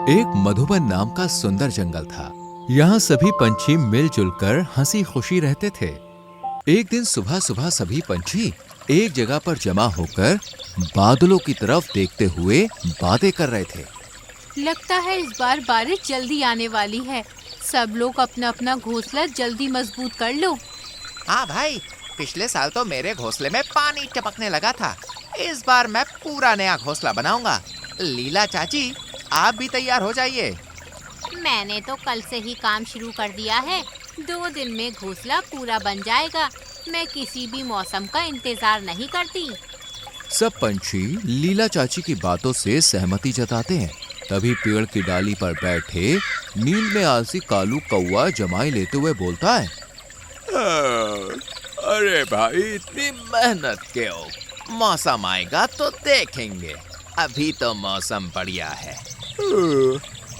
एक मधुबन नाम का सुंदर जंगल था। यहाँ सभी पंछी मिलजुल कर हंसी खुशी रहते थे। एक दिन सुबह सुबह सभी पंछी एक जगह पर जमा होकर बादलों की तरफ देखते हुए बातें कर रहे थे। लगता है इस बार बारिश जल्दी आने वाली है। सब लोग अपना अपना घोंसला जल्दी मजबूत कर लो। हाँ भाई, पिछले साल तो मेरे घोंसले में पानी टपकने लगा था। इस बार मैं पूरा नया घोंसला बनाऊंगा। लीला चाची, आप भी तैयार हो जाइए। मैंने तो कल से ही काम शुरू कर दिया है। 2 दिन में घोंसला पूरा बन जाएगा। मैं किसी भी मौसम का इंतजार नहीं करती। सब पंछी लीला चाची की बातों से सहमति जताते हैं। तभी पेड़ की डाली पर बैठे नींद में आलसी कालू कौवा जमाई लेते हुए बोलता है, अरे भाई, इतनी मेहनत क्यों? मौसम आएगा तो देखेंगे। अभी तो मौसम बढ़िया है।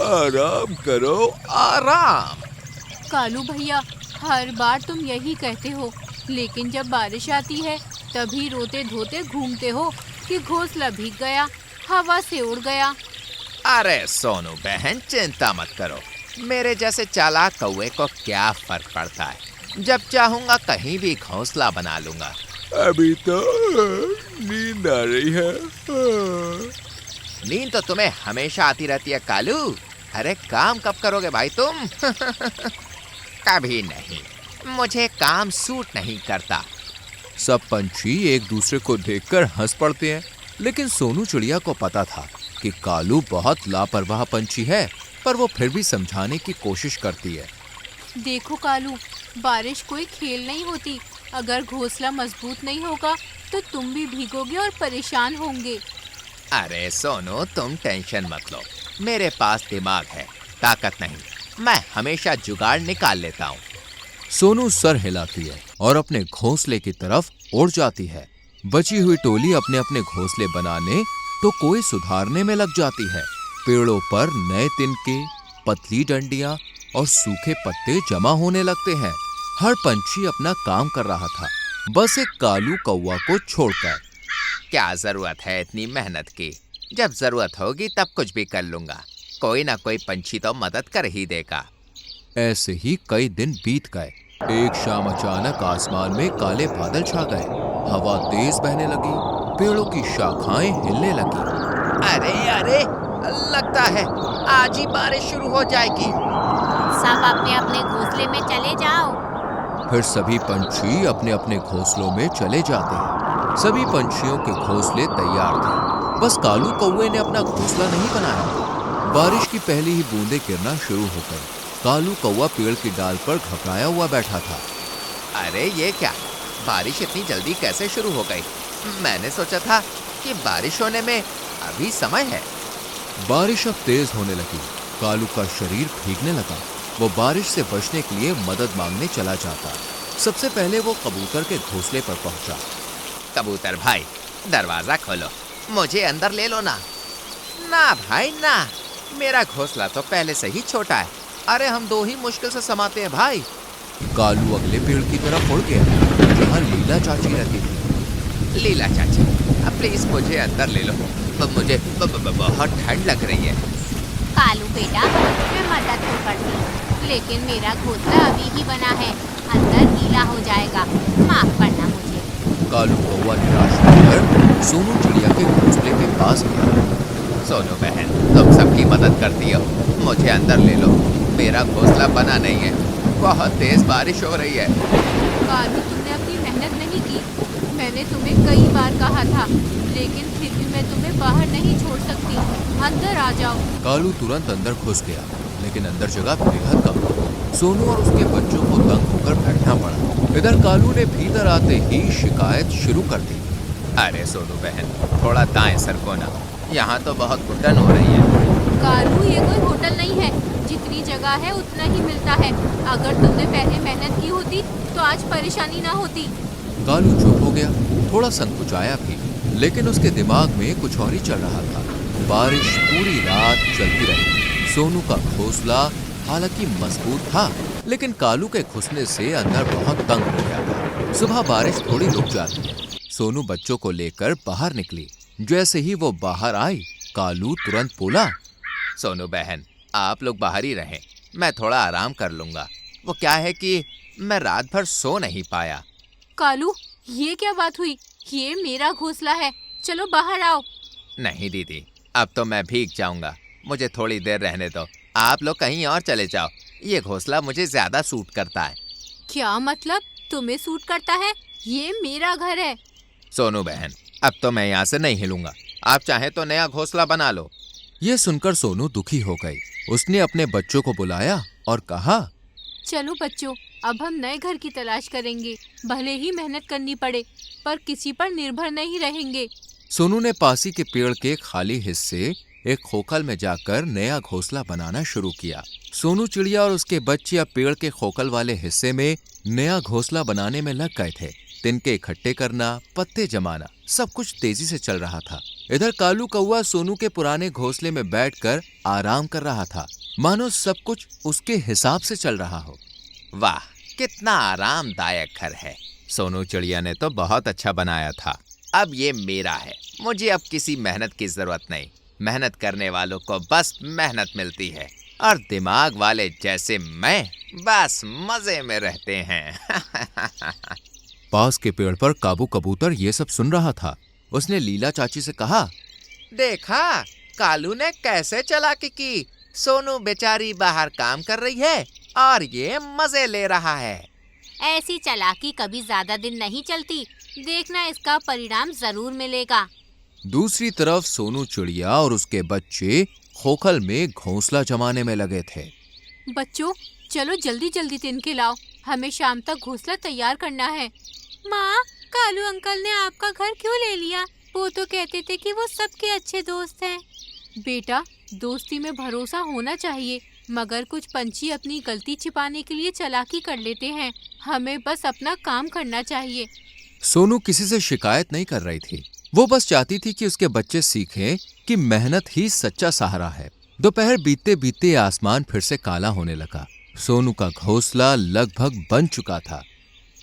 आराम करो, आराम। कालू भैया, हर बार तुम यही कहते हो, लेकिन जब बारिश आती है तभी रोते धोते घूमते हो कि घोंसला भीग गया, हवा से उड़ गया। अरे सोनू बहन, चिंता मत करो। मेरे जैसे चालाक कौवे को क्या फर्क पड़ता है। जब चाहूंगा कहीं भी घोंसला बना लूंगा। अभी तो नींद आ रही है। नींद तो तुम्हें हमेशा आती रहती है कालू। अरे काम कब करोगे भाई तुम? कभी नहीं, मुझे काम सूट नहीं करता। सब पंछी एक दूसरे को देखकर हंस पड़ते हैं। लेकिन सोनू चिड़िया को पता था कि कालू बहुत लापरवाह पंछी है, पर वो फिर भी समझाने की कोशिश करती है। देखो कालू, बारिश कोई खेल नहीं होती। अगर घोंसला मजबूत नहीं होगा तो तुम भी भीगोगे और परेशान होंगे। अरे सोनू, तुम टेंशन मत लो। मेरे पास दिमाग है, ताकत नहीं। मैं हमेशा जुगाड़ निकाल लेता हूँ। सोनू सर हिलाती है और अपने घोंसले की तरफ उड़ जाती है। बची हुई टोली अपने अपने घोंसले बनाने तो कोई सुधारने में लग जाती है। पेड़ों पर नए तिनके, पतली डंडियां और सूखे पत्ते जमा होने लगते हैं। हर पंछी अपना काम कर रहा था, बस एक कालू कौवा को छोड़कर। क्या जरूरत है इतनी मेहनत की? जब जरूरत होगी तब कुछ भी कर लूंगा। कोई ना कोई पंछी तो मदद कर ही देगा। ऐसे ही कई दिन बीत गए। एक शाम अचानक आसमान में काले बादल छा गए। हवा तेज बहने लगी, पेड़ों की शाखाएं हिलने लगी। अरे अरे, लगता है आज ही बारिश शुरू हो जाएगी। सब अपने अपने घोंसले में चले जाओ। फिर सभी पंछी अपने अपने घोंसलों में चले जाते हैं। सभी पंछियों के घोंसले तैयार थे, बस कालू कौवे ने अपना घोंसला नहीं बनाया। बारिश की पहली ही बूंदें गिरना शुरू हो गई। कालू कौवा पेड़ की डाल पर घबराया हुआ बैठा था। अरे ये क्या, बारिश इतनी जल्दी कैसे शुरू हो गई? मैंने सोचा था कि बारिश होने में अभी समय है। बारिश अब तेज होने लगी। कालू का शरीर भीगने लगा। वो बारिश से बचने के लिए मदद मांगने चला जाता। सबसे पहले वो कबूतर के घोंसले पर पहुंचा। कबूतर भाई, दरवाजा खोलो, मुझे अंदर ले लो ना। ना भाई ना, मेरा घोंसला तो पहले से ही छोटा है। अरे हम 2 ही मुश्किल से समाते हैं भाई। कालू अगले पेड़ की तरफ उड़ गया, जहां लीला चाची रहती थी। लीला चाची, अब प्लीज मुझे अंदर ले लो। मुझे बहुत ठंड लग रही है। कालू बेटा, मैं मदद तो करती हूँ, लेकिन मेरा घोंसला अभी ही बना है। अंदर गीला हो जाएगा, माफ करना मुझे। कालू कौवा निराश होकर सोनू चिड़िया के घोंसले के पास गया। सोनू बहन, तुम सबकी मदद करती हो, मुझे अंदर ले लो। मेरा घोंसला बना नहीं है, बहुत तेज बारिश हो रही है। कालू, तुमने अपनी मेहनत नहीं की। मैंने तुम्हें कई बार कहा था, लेकिन फिर भी मैं तुम्हें बाहर नहीं छोड़ सकती। अंदर आ जाओ। कालू तुरंत अंदर घुस गया, लेकिन अंदर जगह बेहद कम थी। सोनू और उसके बच्चों को तंग होकर बैठना पड़ा। इधर कालू ने भीतर आते ही शिकायत शुरू कर दी। अरे सोनू बहन, थोड़ा दाएं सरको ना, यहाँ तो बहुत घुटन हो रही है। कालू, ये कोई होटल नहीं है। जितनी जगह है उतना ही मिलता है। अगर तुमने पहले मेहनत की होती तो आज परेशानी ना होती। कालू चुप हो गया, थोड़ा संकुचाया भी, लेकिन उसके दिमाग में कुछ और ही चल रहा था। बारिश पूरी रात चलती रही। सोनू का घोंसला हालांकि मजबूत था, लेकिन कालू के घुसने से अंदर बहुत तंग हो गया था। सुबह बारिश थोड़ी रुक जाती है। सोनू बच्चों को लेकर बाहर निकली। जैसे ही वो बाहर आई, कालू तुरंत बोला, सोनू बहन, आप लोग बाहर ही रहें, मैं थोड़ा आराम कर लूंगा। वो क्या है कि मैं रात भर सो नहीं पाया। कालू, ये क्या बात हुई? ये मेरा घोंसला है, चलो बाहर आओ। नहीं दीदी, अब तो मैं भीग जाऊंगा, मुझे थोड़ी देर रहने दो। आप लोग कहीं और चले जाओ, ये घोंसला मुझे ज्यादा सूट करता है। क्या मतलब? तुम्हें सूट करता है? ये मेरा घर है। सोनू बहन, अब तो मैं यहाँ से नहीं हिलूंगा, आप चाहे तो नया घोंसला बना लो। ये सुनकर सोनू दुखी हो गई। उसने अपने बच्चों को बुलाया और कहा, चलो बच्चों, अब हम नए घर की तलाश करेंगे। भले ही मेहनत करनी पड़े, पर किसी पर निर्भर नहीं रहेंगे। सोनू ने पासी के पेड़ के खाली हिस्से एक खोखल में जाकर नया घोंसला बनाना शुरू किया। सोनू चिड़िया और उसके बच्चे अब पेड़ के खोखल वाले हिस्से में नया घोंसला बनाने में लग गए थे। तिनके इकट्ठे करना, पत्ते जमाना, सब कुछ तेजी से चल रहा था। इधर कालू कौवा सोनू के पुराने घोंसले में बैठकर आराम कर रहा था, मानो सब कुछ उसके हिसाब से चल रहा हो। वाह, कितना आरामदायक घर है। सोनू चिड़िया ने तो बहुत अच्छा बनाया था। अब ये मेरा है, मुझे अब किसी मेहनत की जरूरत नहीं। मेहनत करने वालों को बस मेहनत मिलती है, और दिमाग वाले जैसे मैं बस मजे में रहते हैं। पास के पेड़ पर काबू कबूतर ये सब सुन रहा था। उसने लीला चाची से कहा, देखा, कालू ने कैसे चालाकी की। सोनू बेचारी बाहर काम कर रही है और ये मजे ले रहा है। ऐसी चालाकी कभी ज्यादा दिन नहीं चलती, देखना इसका परिणाम जरूर मिलेगा। दूसरी तरफ सोनू चिड़िया और उसके बच्चे खोखल में घोंसला जमाने में लगे थे। बच्चों, चलो जल्दी जल्दी तिनके लाओ, हमें शाम तक घोंसला तैयार करना है। माँ, कालू अंकल ने आपका घर क्यों ले लिया? वो तो कहते थे कि वो सबके अच्छे दोस्त हैं। बेटा, दोस्ती में भरोसा होना चाहिए, मगर कुछ पंछी अपनी गलती छिपाने के लिए चालाकी कर लेते हैं। हमें बस अपना काम करना चाहिए। सोनू किसी से शिकायत नहीं कर रही थी, वो बस चाहती थी कि उसके बच्चे सीखें कि मेहनत ही सच्चा सहारा है। दोपहर बीतते बीतते आसमान फिर से काला होने लगा। सोनू का घोंसला लगभग बन चुका था।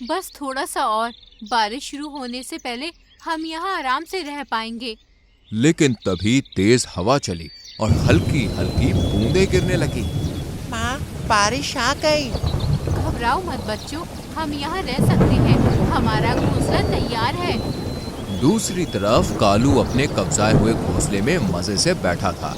बस थोड़ा सा और, बारिश शुरू होने से पहले हम यहाँ आराम से रह पाएंगे। लेकिन तभी तेज हवा चली और हल्की हल्की बूंदें गिरने लगी। माँ, बारिश आ गई। घबराओ मत बच्चों, हम यहाँ रह सकते हैं, हमारा घोंसला तैयार है। दूसरी तरफ कालू अपने कब्जाए हुए घोंसले में मजे से बैठा था।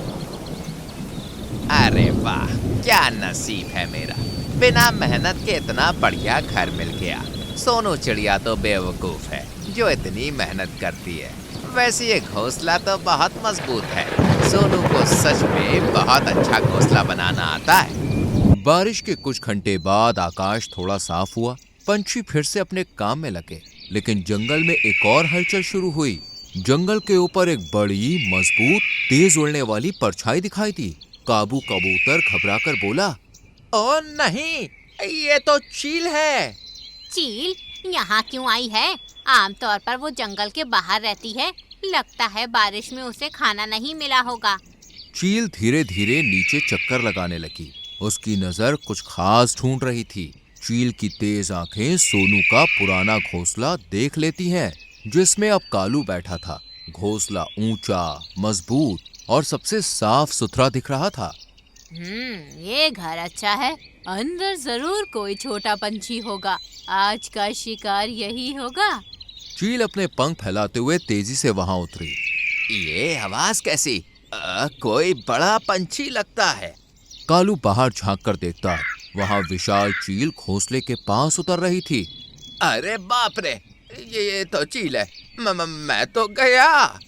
अरे वाह, क्या नसीब है मेरा, बिना मेहनत के इतना बढ़िया घर मिल गया। सोनू चिड़िया तो बेवकूफ है जो इतनी मेहनत करती है। वैसे ये घोंसला तो बहुत मजबूत है। सोनू को सच में बहुत अच्छा घोंसला बनाना आता है। बारिश के कुछ घंटे बाद आकाश थोड़ा साफ हुआ। पंछी फिर से अपने काम में लगे, लेकिन जंगल में एक और हलचल शुरू हुई। जंगल के ऊपर एक बड़ी, मजबूत, तेज उड़ने वाली परछाई दिखाई दी। काबू कबूतर घबराकर बोला, ओ नहीं, ये तो चील है। चील यहाँ क्यों आई है? आमतौर पर वो जंगल के बाहर रहती है, लगता है बारिश में उसे खाना नहीं मिला होगा। चील धीरे धीरे नीचे चक्कर लगाने लगी। उसकी नजर कुछ खास ढूंढ रही थी। चील की तेज आंखें सोनू का पुराना घोंसला देख लेती हैं, जिसमें अब कालू बैठा था। घोंसला ऊंचा, मजबूत और सबसे साफ सुथरा दिख रहा था। ये घर अच्छा है, अंदर जरूर कोई छोटा पंछी होगा। आज का शिकार यही होगा। चील अपने पंख फैलाते हुए तेजी से वहां उतरी। ये आवाज कैसी? कोई बड़ा पंछी लगता है। कालू बाहर झांक कर देखता, वहां विशाल चील घोंसले के पास उतर रही थी। अरे बाप रे, ये तो चील है। मैं तो गया।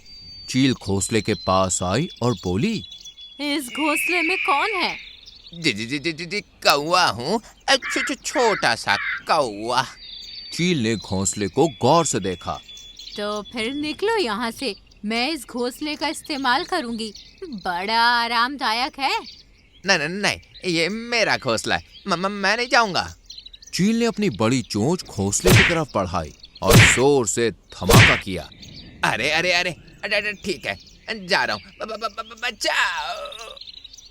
चील घोंसले के पास आई और बोली, इस घोंसले में कौन है? जी, कौवा हूँ, छोटा सा कौवा। चील ने घोंसले को गौर से देखा। तो फिर निकलो यहाँ से, मैं इस घोंसले का इस्तेमाल करूंगी, बड़ा आरामदायक है। नहीं, ये मेरा घोंसला है, मैं नहीं जाऊंगा। चील ने अपनी बड़ी चोंच घोंसले की तरफ बढ़ाई और जोर से धमाका किया। अरे, ठीक है, जा रहा हूँ, बचाओ।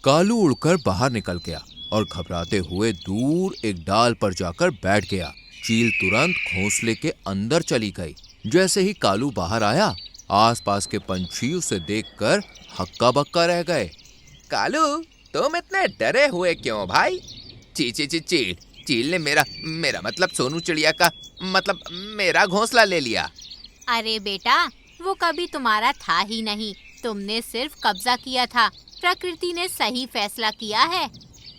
कालू उड़कर बाहर निकल गया और घबराते हुए दूर एक डाल पर जाकर बैठ गया। चील तुरंत घोंसले के अंदर चली गई। जैसे ही कालू बाहर आया, आसपास के पंछी उसे देखकर हक्का बक्का रह गए। कालू, तुम इतने डरे हुए क्यों भाई? चील ने मेरा मतलब सोनू चिड़िया का मतलब मेरा घोंसला ले लिया। अरे बेटा, वो कभी तुम्हारा था ही नहीं, तुमने सिर्फ कब्जा किया था। प्रकृति ने सही फैसला किया है।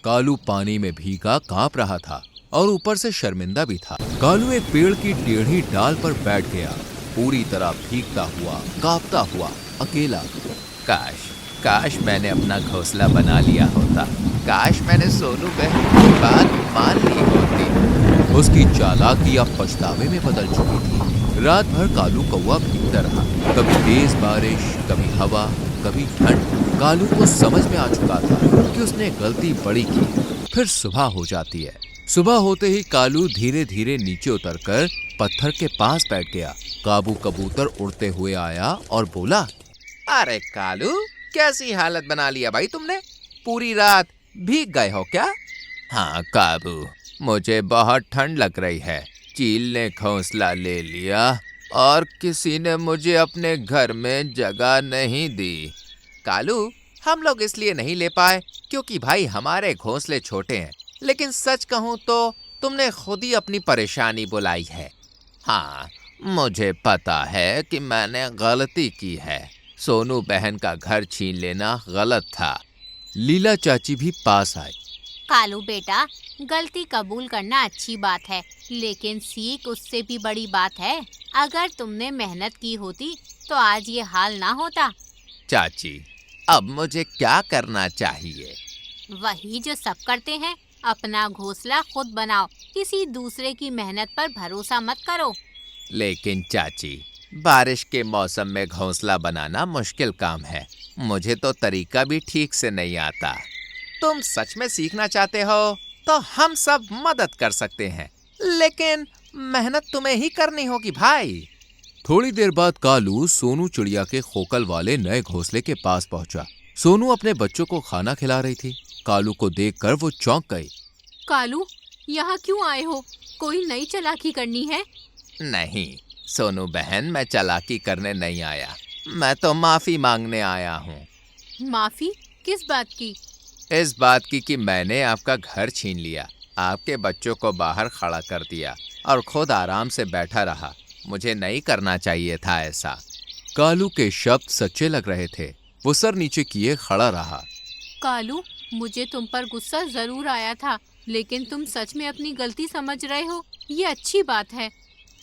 कालू पानी में भीगा कांप रहा था और ऊपर से शर्मिंदा भी था। कालू एक पेड़ की टेढ़ी डाल पर बैठ गया, पूरी तरह भीगता हुआ, कांपता हुआ, अकेला। काश मैंने अपना घोंसला बना लिया होता। काश मैंने सोनू बहन की बात मान ली होती। उसकी चालाकी अब पछतावे में बदल चुकी थी। रात भर कालू कौवा भीगता रहा, कभी तेज बारिश, कभी हवा, कभी ठंड। कालू को समझ में आ चुका था कि उसने गलती बड़ी की। फिर सुबह हो जाती है। सुबह होते ही कालू धीरे धीरे नीचे उतरकर पत्थर के पास बैठ गया। काबू कबूतर उड़ते हुए आया और बोला, अरे कालू, कैसी हालत बना लिया भाई तुमने? पूरी रात भीग गए हो क्या? हाँ काबू, मुझे बहुत ठंड लग रही है। चील ने घोंसला ले लिया और किसी ने मुझे अपने घर में जगह नहीं दी। कालू, हम लोग इसलिए नहीं ले पाए क्योंकि भाई हमारे घोंसले छोटे हैं। लेकिन सच कहूँ तो तुमने खुद ही अपनी परेशानी बुलाई है। हाँ, मुझे पता है कि मैंने गलती की है। सोनू बहन का घर छीन लेना गलत था। लीला चाची भी पास आई। कालू बेटा, गलती कबूल करना अच्छी बात है, लेकिन सीख उससे भी बड़ी बात है। अगर तुमने मेहनत की होती तो आज ये हाल ना होता। चाची, अब मुझे क्या करना चाहिए? वही जो सब करते हैं, अपना घोंसला खुद बनाओ, किसी दूसरे की मेहनत पर भरोसा मत करो। लेकिन चाची, बारिश के मौसम में घोंसला बनाना मुश्किल काम है। मुझे तो तरीका भी ठीक से नहीं आता। तुम सच में सीखना चाहते हो तो हम सब मदद कर सकते हैं, लेकिन मेहनत तुम्हें ही करनी होगी भाई। थोड़ी देर बाद कालू सोनू चिड़िया के खोखल वाले नए घोंसले के पास पहुंचा। सोनू अपने बच्चों को खाना खिला रही थी। कालू को देखकर वो चौंक गई। कालू, यहाँ क्यों आए हो? कोई नई चालाकी करनी है? नहीं सोनू बहन, मैं चालाकी करने नहीं आया। मैं तो माफी मांगने आया हूँ। माफी? किस बात की? इस बात की कि मैंने आपका घर छीन लिया, आपके बच्चों को बाहर खड़ा कर दिया और खुद आराम से बैठा रहा। मुझे नहीं करना चाहिए था ऐसा। कालू के शब्द सच्चे लग रहे थे। वो सर नीचे किए खड़ा रहा। कालू, मुझे तुम पर गुस्सा जरूर आया था, लेकिन तुम सच में अपनी गलती समझ रहे हो, ये अच्छी बात है।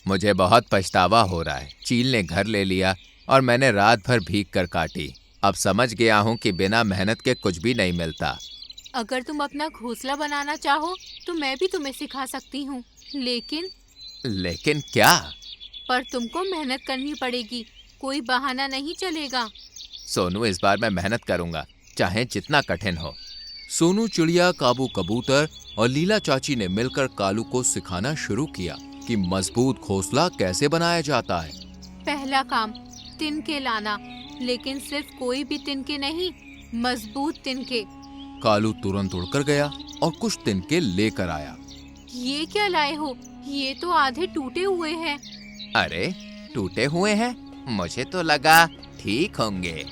मुझे बहुत पछतावा हो रहा है। चील ने घर ले लिया और मैंने रात भर भीग कर काटी। अब समझ गया हूँ कि बिना मेहनत के कुछ भी नहीं मिलता। अगर तुम अपना घोंसला बनाना चाहो तो मैं भी तुम्हें सिखा सकती हूँ, लेकिन क्या? पर तुमको मेहनत करनी पड़ेगी, कोई बहाना नहीं चलेगा। सोनू, इस बार मैं मेहनत करूँगा, चाहे जितना कठिन हो। सोनू चिड़िया, काबू कबूतर और लीला चाची ने मिलकर कालू को सिखाना शुरू किया कि मजबूत घोंसला कैसे बनाया जाता है। पहला काम, तिनके लाना, लेकिन सिर्फ कोई भी तिनके नहीं, मजबूत तिनके। कालू तुरंत उड़कर गया और कुछ तिनके लेकर आया। ये क्या लाए हो? ये तो आधे टूटे हुए हैं। अरे, टूटे हुए हैं? मुझे तो लगा ठीक होंगे।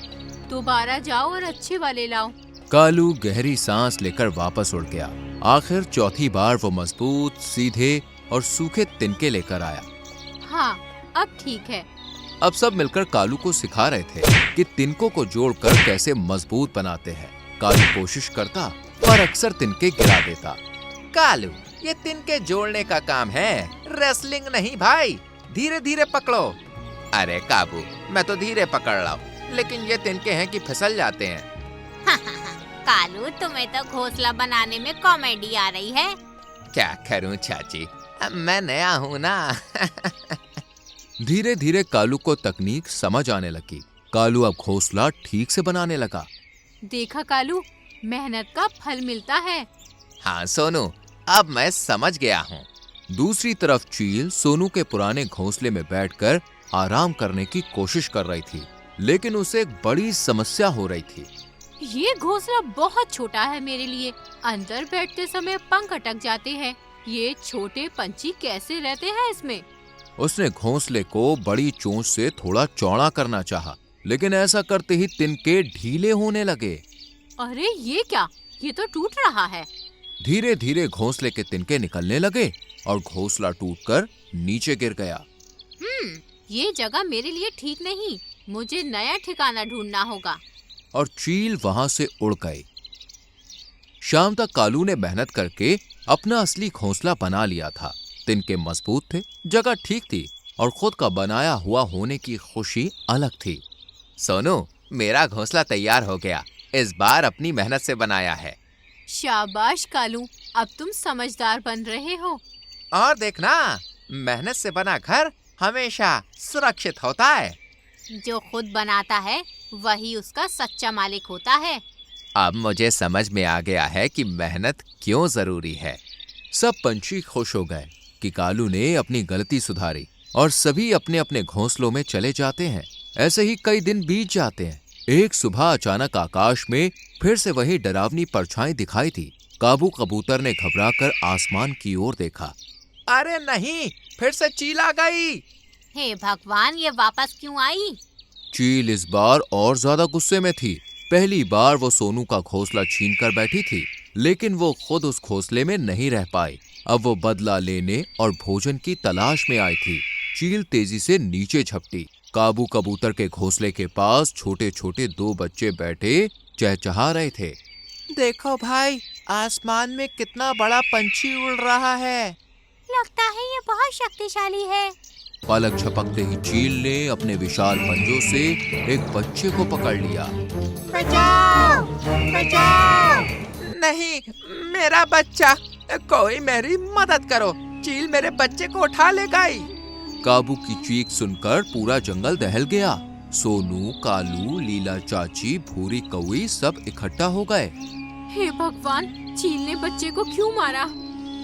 दोबारा जाओ और अच्छे वाले लाओ। कालू गहरी सांस लेकर वापस उड़ गया। आखिर चौथी बार वो मजबूत, सीधे और सूखे तिनके लेकर आया। हाँ, अब ठीक है। अब सब मिलकर कालू को सिखा रहे थे कि तिनकों को जोड़कर कैसे मजबूत बनाते हैं। कालू कोशिश करता पर अक्सर तिनके गिरा देता। कालू, ये तिनके जोड़ने का काम है, रेसलिंग नहीं भाई। धीरे धीरे पकड़ो। अरे काबू, मैं तो धीरे पकड़ रहा हूँ, लेकिन ये तिनके हैं कि फिसल जाते हैं। कालू, तुम्हें तो घोंसला बनाने में कॉमेडी आ रही है। क्या करूँ चाची, मैं नया हूँ ना। धीरे धीरे कालू को तकनीक समझ आने लगी। कालू अब घोंसला ठीक से बनाने लगा। देखा कालू, मेहनत का फल मिलता है। हाँ सोनू, अब मैं समझ गया हूँ। दूसरी तरफ चील सोनू के पुराने घोंसले में बैठकर आराम करने की कोशिश कर रही थी, लेकिन उसे एक बड़ी समस्या हो रही थी। ये घोंसला बहुत छोटा है मेरे लिए। अंदर बैठते समय पंख अटक जाते हैं। ये छोटे पंछी कैसे रहते हैं इसमें? उसने घोंसले को बड़ी चोंच से थोड़ा चौड़ा करना चाहा, लेकिन ऐसा करते ही तिनके ढीले होने लगे। अरे ये क्या, ये तो टूट रहा है। धीरे धीरे घोंसले के तिनके निकलने लगे और घोंसला टूटकर नीचे गिर गया। ये जगह मेरे लिए ठीक नहीं, मुझे नया ठिकाना ढूंढना होगा। और चील वहां से उड़ गई। शाम तक कालू ने मेहनत करके अपना असली घोंसला बना लिया था। तिनके मजबूत थे, जगह ठीक थी और खुद का बनाया हुआ होने की खुशी अलग थी। सोनू, मेरा घोंसला तैयार हो गया। इस बार अपनी मेहनत से बनाया है। शाबाश कालू, अब तुम समझदार बन रहे हो। और देखना, मेहनत से बना घर हमेशा सुरक्षित होता है। जो खुद बनाता है वही उसका सच्चा मालिक होता है। अब मुझे समझ में आ गया है कि मेहनत क्यों जरूरी है। सब पंछी खुश हो गए कि कालू ने अपनी गलती सुधारी और सभी अपने अपने घोंसलों में चले जाते हैं। ऐसे ही कई दिन बीत जाते हैं। एक सुबह अचानक आकाश में फिर से वही डरावनी परछाई दिखाई थी। काबू कबूतर ने घबराकर आसमान की ओर देखा। अरे नहीं, फिर से चील आ गई। हे भगवान, ये वापस क्यों आई? चील इस बार और ज्यादा गुस्से में थी। पहली बार वो सोनू का घोंसला छीन कर बैठी थी, लेकिन वो खुद उस घोंसले में नहीं रह पाई। अब वो बदला लेने और भोजन की तलाश में आई थी। चील तेजी से नीचे झपटी। काबू कबूतर के घोंसले के पास छोटे छोटे 2 बच्चे बैठे चहचहा रहे थे। देखो भाई, आसमान में कितना बड़ा पंछी उड़ रहा है। लगता है ये बहुत शक्तिशाली है। पलक झपकते ही चील ने अपने विशाल पंजों से एक बच्चे को पकड़ लिया। बचाओ, बचाओ! नहीं, मेरा बच्चा, कोई मेरी मदद करो। चील मेरे बच्चे को उठा ले गई। काबू की चीख सुनकर पूरा जंगल दहल गया। सोनू, कालू, लीला चाची, भूरी कौवी सब इकट्ठा हो गए। हे भगवान, चील ने बच्चे को क्यों मारा?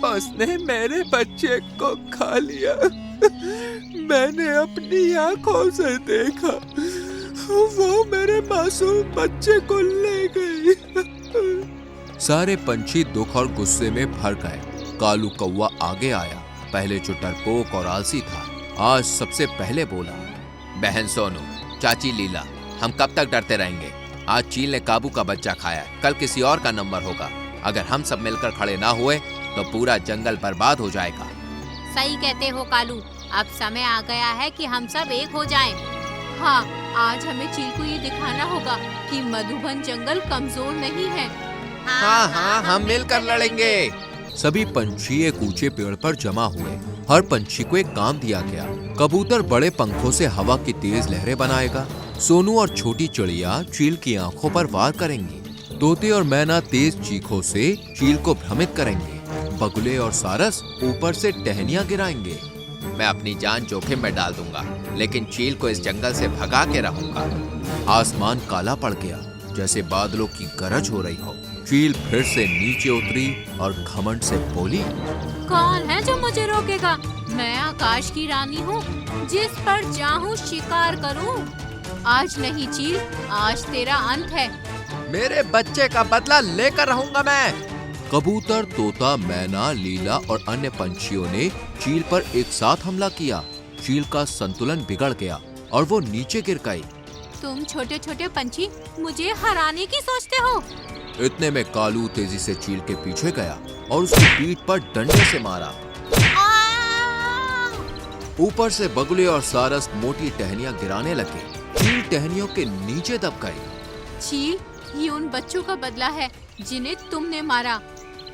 उसने मेरे बच्चे को खा लिया। मैंने अपनी आंखों से देखा, वो मेरे मासूम बच्चे को ले गई। सारे पंछी दुख और गुस्से में भर गए। कालू कौवा आगे आया। पहले जो डरपोक और आलसी था, आज सबसे पहले बोला। बहन सोनू, चाची लीला, हम कब तक डरते रहेंगे? आज चील ने काबू का बच्चा खाया है, कल किसी और का नंबर होगा। अगर हम सब मिलकर खड़े ना हुए तो पूरा जंगल बर्बाद हो जाएगा। सही कहते हो कालू, अब समय आ गया है कि हम सब एक हो जाएं। हाँ, आज हमें चील को ये दिखाना होगा कि मधुबन जंगल कमजोर नहीं है। हाँ, हम मिलकर लड़ेंगे। सभी पंछी एक ऊंचे पेड़ पर जमा हुए। हर पंछी को एक काम दिया गया। कबूतर बड़े पंखों से हवा की तेज लहरें बनाएगा। सोनू और छोटी चिड़िया चील की आंखों पर वार करेंगी। तोते और मैना तेज चीखों से चील को भ्रमित करेंगे। बगुले और सारस ऊपर से टहनियां गिराएंगे। मैं अपनी जान जोखिम में डाल दूंगा, लेकिन चील को इस जंगल से भगा के रहूंगा। आसमान काला पड़ गया, जैसे बादलों की गरज हो रही हो। चील फिर से नीचे उतरी और घमंड से बोली। कौन है जो मुझे रोकेगा? मैं आकाश की रानी हूँ, जिस पर चाहूँ शिकार करूँ। आज नहीं चील, आज तेरा अंत है। मेरे बच्चे का बदला लेकर रहूंगा मैं। कबूतर, तोता, मैना, लीला और अन्य पंछियों ने चील पर एक साथ हमला किया। चील का संतुलन बिगड़ गया और वो नीचे गिर गई। तुम छोटे छोटे पंछी मुझे हराने की सोचते हो। इतने में कालू तेजी से चील के पीछे गया और उसकी पीठ पर डंडे से मारा। ऊपर से बगुले और सारस मोटी टहनियां गिराने लगे। चील टहनियों के नीचे दब गई। चील, ये उन बच्चों का बदला है जिन्हें तुमने मारा।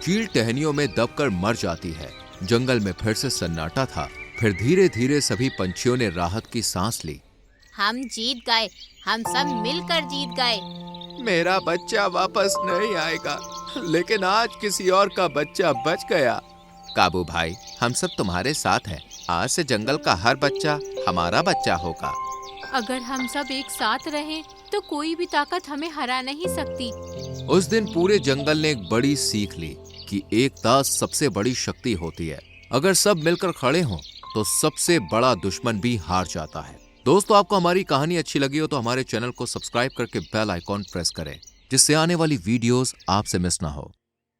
चील टहनियों में दबकर मर जाती है। जंगल में फिर से सन्नाटा था। फिर धीरे धीरे सभी पंछियों ने राहत की सांस ली। हम जीत गए, हम सब मिलकर जीत गए। मेरा बच्चा वापस नहीं आएगा, लेकिन आज किसी और का बच्चा बच गया। काबू भाई, हम सब तुम्हारे साथ हैं। आज से जंगल का हर बच्चा हमारा बच्चा होगा। अगर हम सब एक साथ रहें तो कोई भी ताकत हमें हरा नहीं सकती। उस दिन पूरे जंगल ने एक बड़ी सीख ली कि एकता सबसे बड़ी शक्ति होती है। अगर सब मिलकर खड़े हों तो सबसे बड़ा दुश्मन भी हार जाता है। दोस्तों, आपको हमारी कहानी अच्छी लगी हो तो हमारे चैनल को सब्सक्राइब करके बेल आइकॉन प्रेस करें, जिससे आने वाली वीडियोस आपसे मिस ना हो।